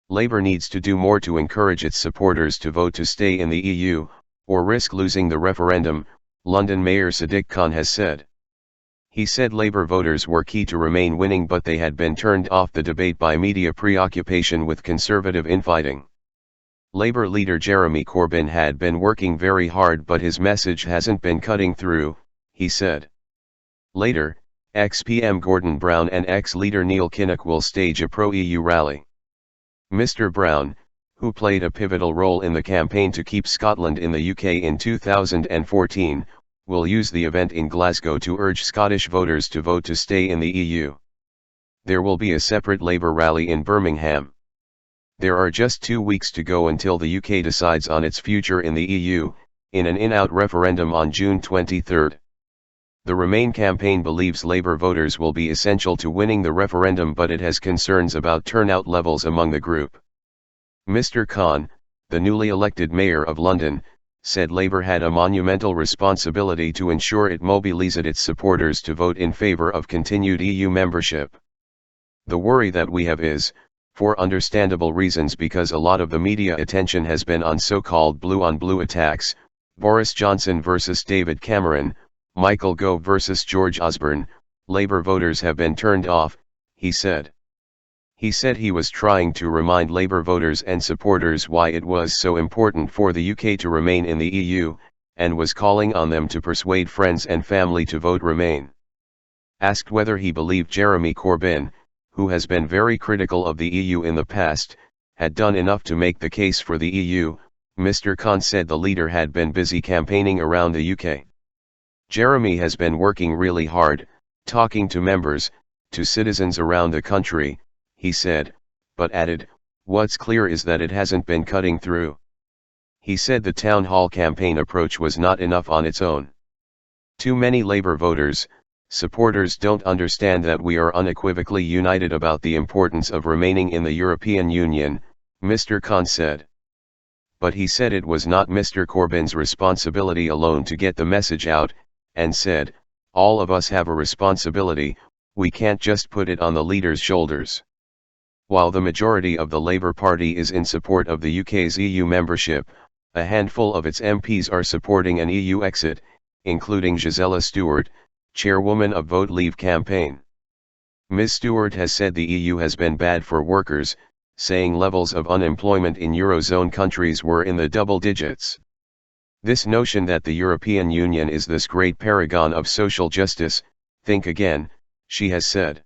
Labour needs to do more to encourage its supporters to vote to stay in the EU, or risk losing the referendum, London Mayor Sadiq Khan has said. He said Labour voters were key to Remain winning, but they had been turned off the debate by media preoccupation with Conservative infighting. Labour leader Jeremy Corbyn had been working very hard, but his message hasn't been cutting through, he said. Later, ex-PM Gordon Brown and ex-leader Neil Kinnock will stage a pro-EU rally. Mr. Brown, who played a pivotal role in the campaign to keep Scotland in the UK in 2014, will use the event in Glasgow to urge Scottish voters to vote to stay in the EU. There will be a separate Labour rally in Birmingham. There are just 2 weeks to go until the UK decides on its future in the EU, in an in-out referendum on June 23. The Remain campaign believes Labour voters will be essential to winning the referendum, but it has concerns about turnout levels among the group. Mr. Khan, the newly elected Mayor of London, said Labour had a monumental responsibility to ensure it mobilises its supporters to vote in favour of continued EU membership. The worry that we have is, for understandable reasons, because a lot of the media attention has been on so-called blue-on-blue attacks, Boris Johnson versus David Cameron, Michael Gove versus George Osborne, Labour voters have been turned off, he said. He said he was trying to remind Labour voters and supporters why it was so important for the UK to remain in the EU, and was calling on them to persuade friends and family to vote Remain. Asked whether he believed Jeremy Corbyn, who has been very critical of the EU in the past, had done enough to make the case for the EU, Mr. Khan said the leader had been busy campaigning around the UK. Jeremy has been working really hard, talking to members, to citizens around the country, he said, but added, what's clear is that it hasn't been cutting through. He said the town hall campaign approach was not enough on its own. Too many Labour voters, supporters don't understand that we are unequivocally united about the importance of remaining in the European Union, Mr. Khan said. But he said it was not Mr. Corbyn's responsibility alone to get the message out, and said, all of us have a responsibility, we can't just put it on the leader's shoulders. While the majority of the Labour Party is in support of the UK's EU membership, a handful of its MPs are supporting an EU exit, including Gisela Stewart, chairwoman of Vote Leave campaign. Ms. Stewart has said the EU has been bad for workers, saying levels of unemployment in Eurozone countries were in the double digits. This notion that the European Union is this great paragon of social justice, think again, she has said.